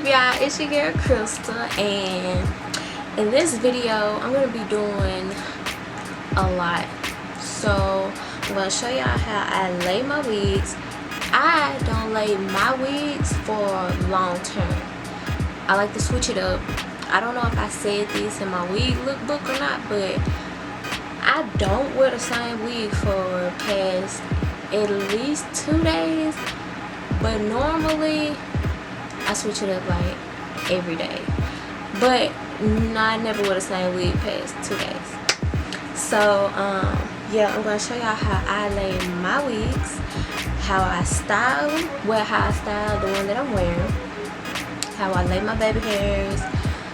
y'all? It's your girl Crystal, and in this video I'm gonna be doing a lot. So I'm gonna show y'all how I lay my wigs. I don't lay my wigs for long term. I like to switch it up. I don't know if I said this in my wig lookbook or not, but I don't wear the same wig for past at least 2 days, but normally I switch it up like every day. But I never wear the same wig past 2 days. So yeah, I'm gonna show y'all how I lay my wigs, how I style them, how I style the one that I'm wearing, how I lay my baby hairs.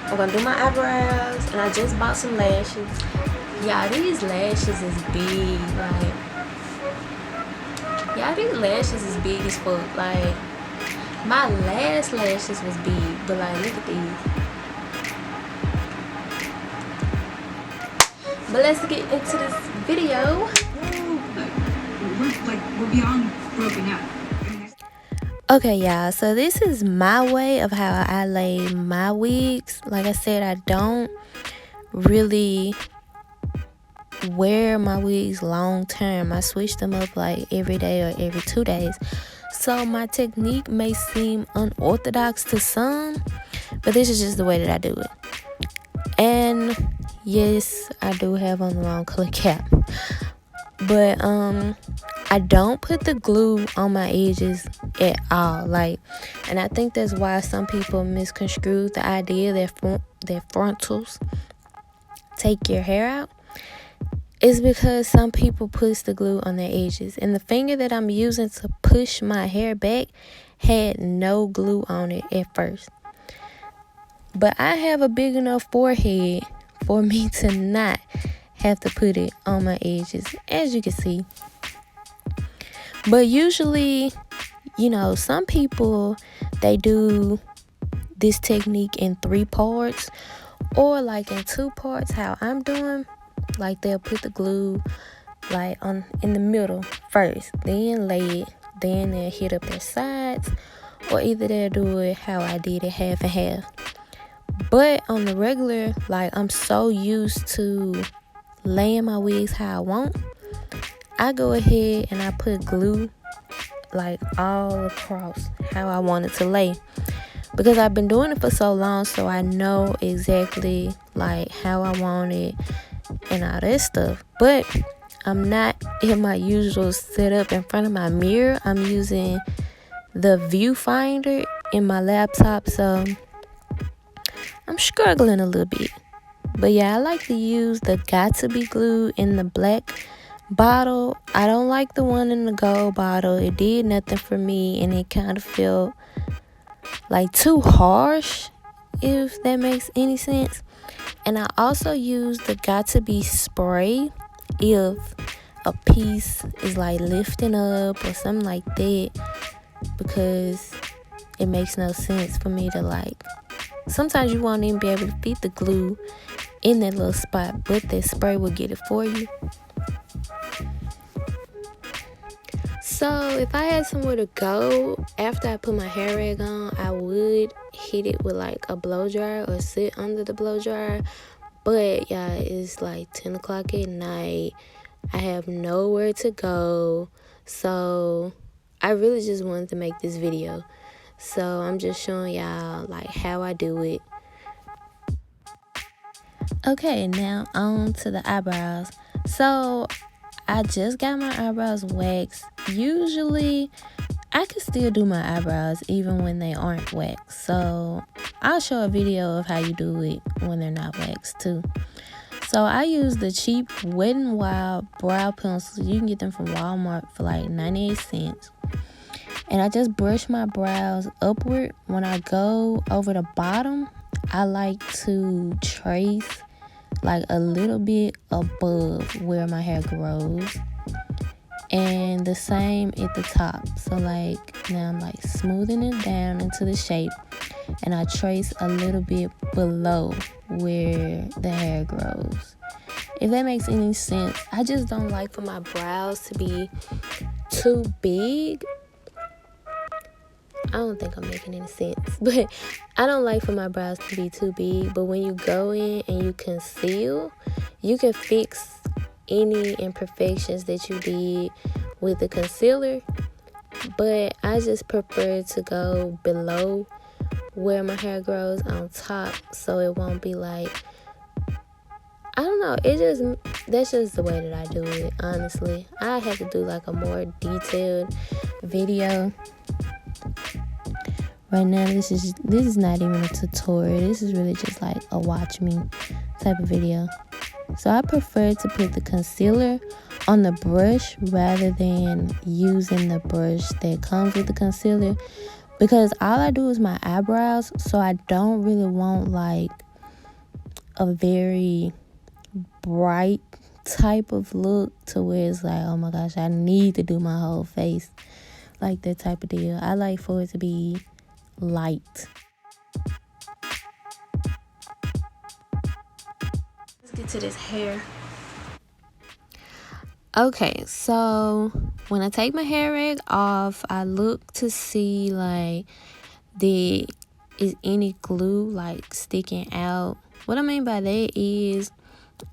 I'm gonna do my eyebrows, and I just bought some lashes. Y'all, these lashes is big. Like, y'all, these lashes is big as fuck. Like, my last lashes was big, but like, look at these. But let's get into this video. We're beyond broken up. Okay, y'all, so this is my way of how I lay my wigs. Like I said, I don't really wear my wigs long term. I switch them up like every day or every 2 days. So my technique may seem unorthodox to some, but this is just the way that I do it. And yes, I do have on the long color cap, but I don't put the glue on my edges at all. Like, and I think that's why some people misconstrue the idea that frontals take your hair out. It's because some people push the glue on their edges, and the finger that I'm using to push my hair back had no glue on it at first. But I have a big enough forehead for me to not have to put it on my edges, as you can see. But usually, you know, some people, they do this technique in 3 parts or like in 2 parts, how I'm doing. Like, they'll put the glue like in the middle first, then lay it, then they'll hit up their sides, or either they'll do it how I did it, half and half. But on the regular, like, I'm so used to laying my wigs how I want, I go ahead and I put glue like all across how I want it to lay, because I've been doing it for so long, so I know exactly like how I want it and all that stuff. But I'm not in my usual setup in front of my mirror. I'm using the viewfinder in my laptop, so I'm struggling a little bit. But yeah, I like to use the Got To Be glue in the black bottle. I don't like the one in the gold bottle. It did nothing for me, and it kind of felt like too harsh, if that makes any sense. And I also use the Got To Be spray if a piece is like lifting up or something like that, because it makes no sense for me to, like, sometimes you won't even be able to fit the glue in that little spot, but that spray will get it for you. So if I had somewhere to go after I put my hair rag on, I would hit it with like a blow dryer or sit under the blow dryer. But yeah, it's like 10 o'clock at night. I have nowhere to go, so I really just wanted to make this video. So I'm just showing y'all like how I do it. Okay, now on to the eyebrows. So I just got my eyebrows waxed. Usually I can still do my eyebrows even when they aren't waxed, so I'll show a video of how you do it when they're not waxed too. So I use the cheap Wet n Wild brow pencils. You can get them from Walmart for like 98 cents. And I just brush my brows upward. When I go over the bottom, I like to trace like a little bit above where my hair grows, and the same at the top. So like, now I'm like smoothing it down into the shape, and I trace a little bit below where the hair grows, if that makes any sense. I just don't like for my brows to be too big. I don't think I'm making any sense, but I don't like for my brows to be too big. But when you go in and you conceal, you can fix any imperfections that you did with the concealer. But I just prefer to go below where my hair grows on top, so it won't be like, I don't know, that's just the way that I do it. Honestly, I have to do like a more detailed video. Right now, this is not even a tutorial. This is really just like a watch me type of video. So I prefer to put the concealer on the brush rather than using the brush that comes with the concealer, because all I do is my eyebrows, so I don't really want like a very bright type of look to where it's like, oh my gosh, I need to do my whole face, like that type of deal. I like for it to be light. Let's get to this hair. Okay, so when I take my hair rag off, I look to see like is any glue like sticking out. What I mean by that is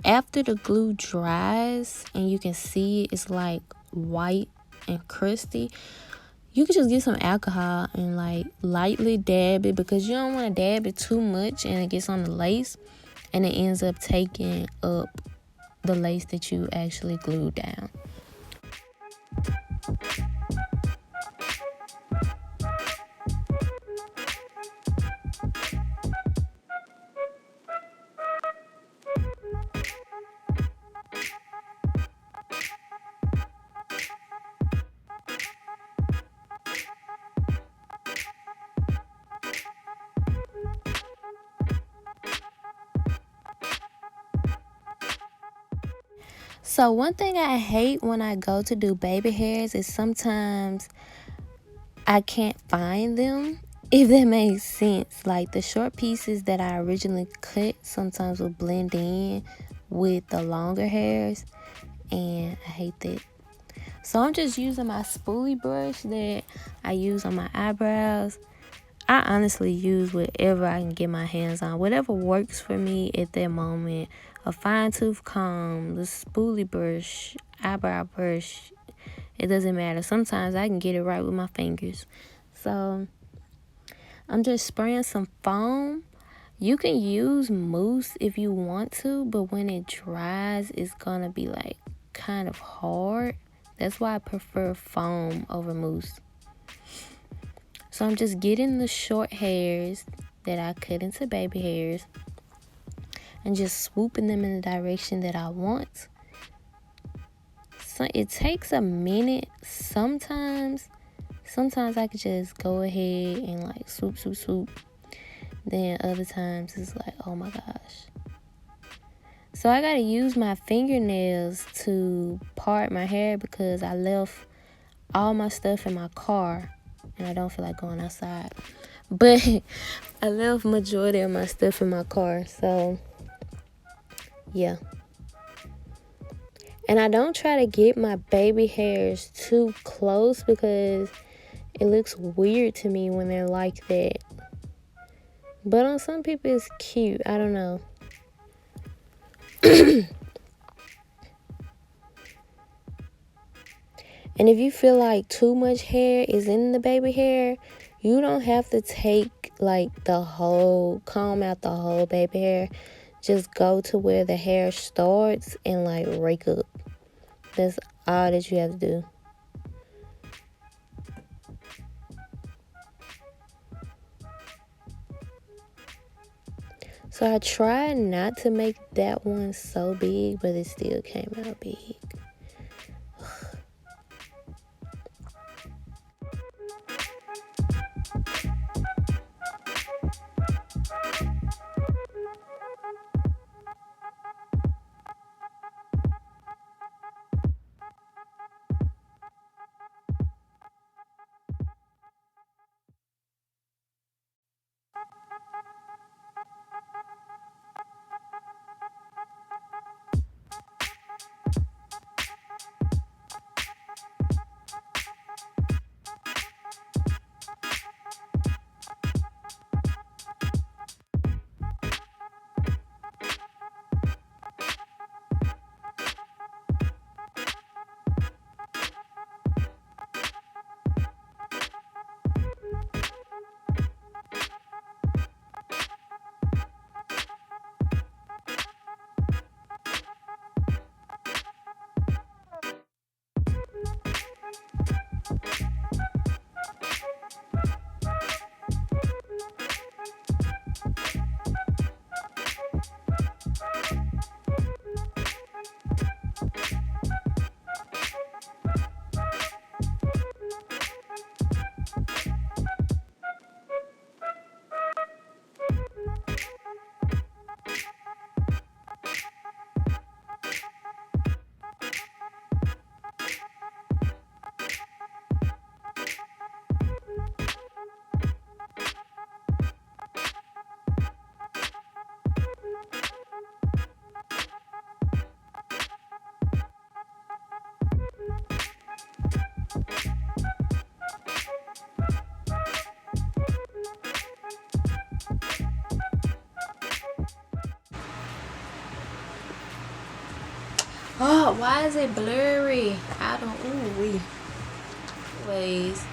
after the glue dries and you can see it's like white and crusty, you can just get some alcohol and like lightly dab it, because you don't want to dab it too much and it gets on the lace and it ends up taking up the lace that you actually glued down. So one thing I hate when I go to do baby hairs is sometimes I can't find them, if that makes sense. Like the short pieces that I originally cut sometimes will blend in with the longer hairs, and I hate that. So I'm just using my spoolie brush that I use on my eyebrows. I honestly use whatever I can get my hands on, whatever works for me at that moment. A fine tooth comb, the spoolie brush, eyebrow brush, it doesn't matter. Sometimes I can get it right with my fingers. So I'm just spraying some foam. You can use mousse if you want to, but when it dries, it's gonna be like kind of hard. That's why I prefer foam over mousse. So I'm just getting the short hairs that I cut into baby hairs and just swooping them in the direction that I want. So it takes a minute sometimes. Sometimes I could just go ahead and like swoop, swoop, swoop. Then other times it's like, oh my gosh. So I gotta use my fingernails to part my hair because I left all my stuff in my car and I don't feel like going outside. But I left majority of my stuff in my car, so yeah. And I don't try to get my baby hairs too close because it looks weird to me when they're like that. But on some people it's cute. I don't know. And if you feel like too much hair is in the baby hair, you don't have to take like the whole, comb out the whole baby hair. Just go to where the hair starts and like rake up. That's all that you have to do. So I tried not to make that one so big, but it still came out big. Oh, why is it blurry? I don't. Ooh, ways.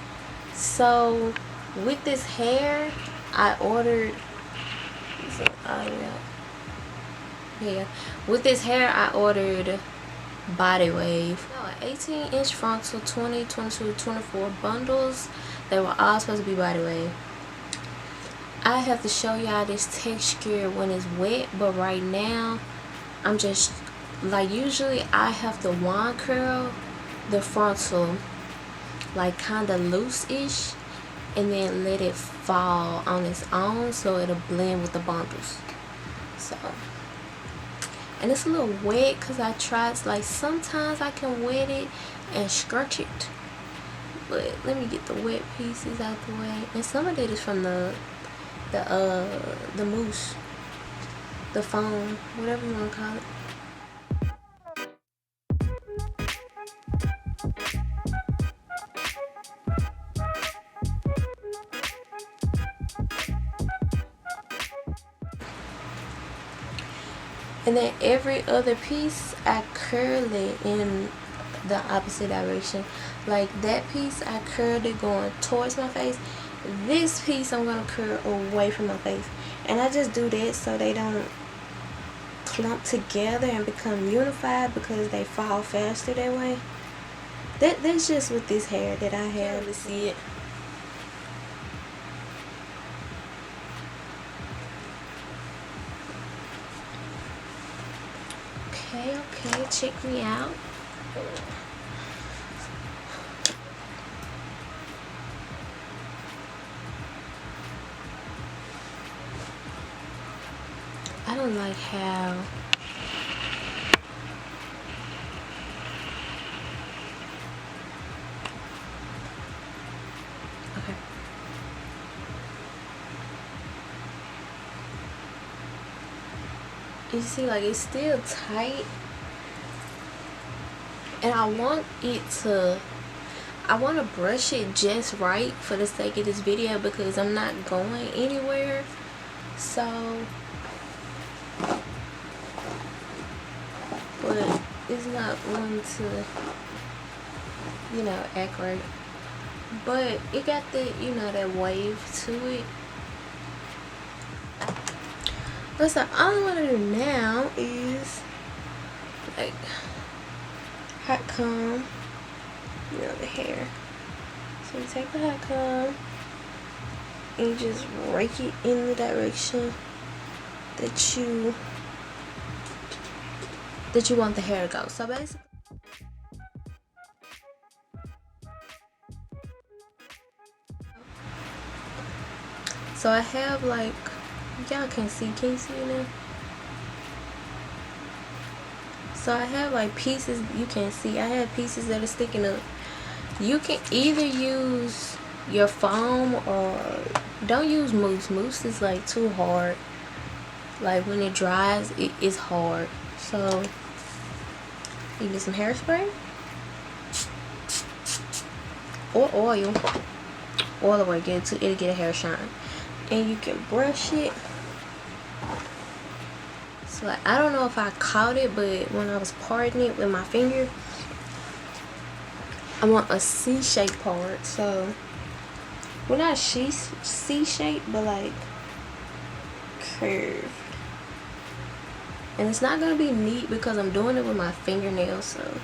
So with this hair, I ordered. Yeah. With this hair, I ordered body wave. No, an 18-inch frontal, 20, 22, 24 bundles. They were all supposed to be body wave. I have to show y'all this texture when it's wet, but right now I'm just like, usually I have to wand curl the frontal like kind of loose-ish and then let it fall on its own so it'll blend with the bundles. So, and it's a little wet because I tried, like sometimes I can wet it and scrunch it, but let me get the wet pieces out the way. And some of it is from the mousse, the foam, whatever you want to call it. And then every other piece I curl it in the opposite direction. Like that piece I curled it going towards my face. This piece I'm gonna curl away from my face. And I just do that so they don't clump together and become unified, because they fall faster that way. That's just with this hair that I have to see it. Okay, check me out. I don't like how okay. You see, like it's still tight, and I want to brush it just right for the sake of this video, because I'm not going anywhere. So, but it's not one to, act right. But it got that wave to it. But so all I want to do now is like hot comb, the hair. So you take the hot comb and you just rake it in the direction that you want the hair to go. So basically, so I have like, y'all can you see now? So I have like pieces, you can see I have pieces that are sticking up. You can either use your foam or don't use mousse. Mousse is like too hard. Like when it dries, it's hard. So you get some hairspray or oil. Oil will get it'll get a hair shine. And you can brush it. So like, I don't know if I caught it, but when I was parting it with my finger, I want a C-shaped part. So, well, not C-shaped, but like curved. And it's not gonna be neat because I'm doing it with my fingernails. So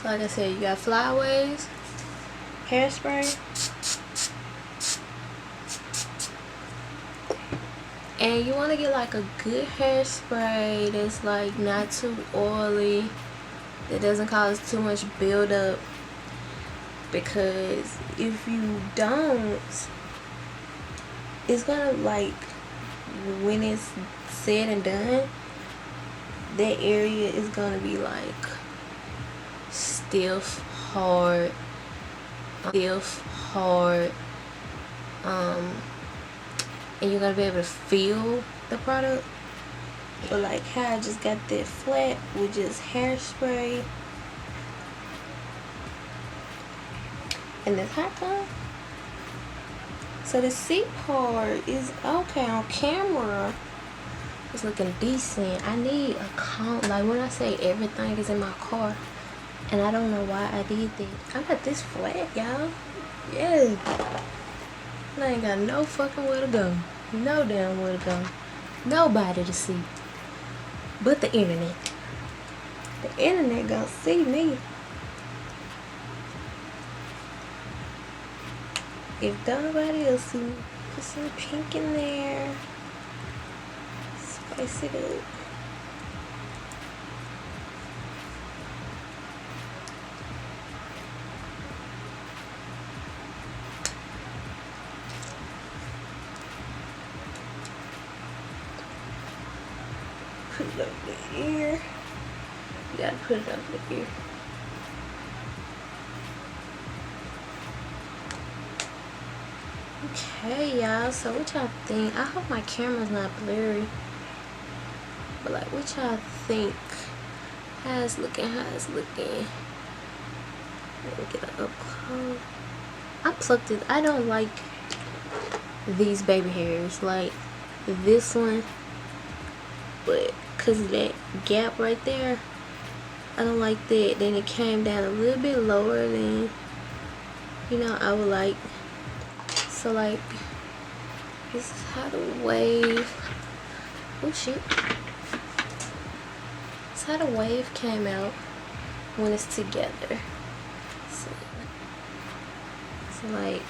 like I said, you got flyaways, hairspray, and you want to get like a good hairspray that's like not too oily, that doesn't cause too much buildup, because if you don't, it's gonna, like, when it's said and done, that area is gonna be like stiff, hard, and you're gonna be able to feel the product. But like how I just got that flat with just hairspray And that's how come. So the seat part is okay on camera. It's looking decent. I need a comb. Like when I say everything is in my car, and I don't know why I did that. I got this flat, y'all. Yeah. I ain't got no fucking where to go. No damn where to go. Nobody to see. But the internet. The internet gonna see me. If nobody else see me, put some pink in there. Spice it up. Put it over the ear. You gotta put it over the ear. Okay, y'all. So what y'all think? I hope my camera's not blurry. But like, what y'all think? How it's looking? How it's looking? Let me get it up close. I plucked it. I don't like these baby hairs. Like this one. But because of that gap right there, I don't like that. Then it came down a little bit lower than, you know, I would like. So like, this is how the wave, oh shit. This is how the wave came out when it's together. So like,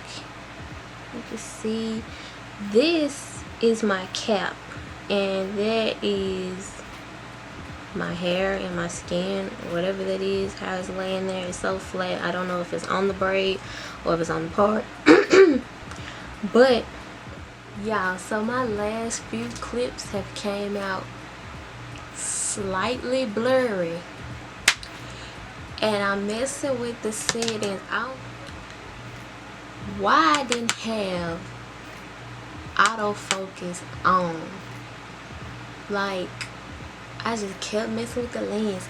you can see, this is my cap. And that is my hair and my skin, whatever that is, how it's laying there. It's so flat. I don't know if it's on the braid or if it's on the part. But y'all, so my last few clips have came out slightly blurry, and I'm messing with the settings. Why I didn't have autofocus on. Like, I just kept messing with the lens,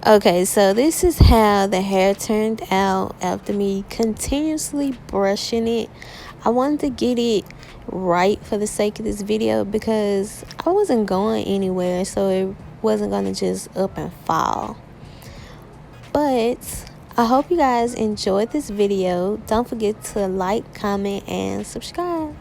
Okay, so this is how the hair turned out after me continuously brushing it. I wanted to get it right for the sake of this video because I wasn't going anywhere, so it wasn't going to just up and fall. But I hope you guys enjoyed this video. Don't forget to like, comment, and subscribe.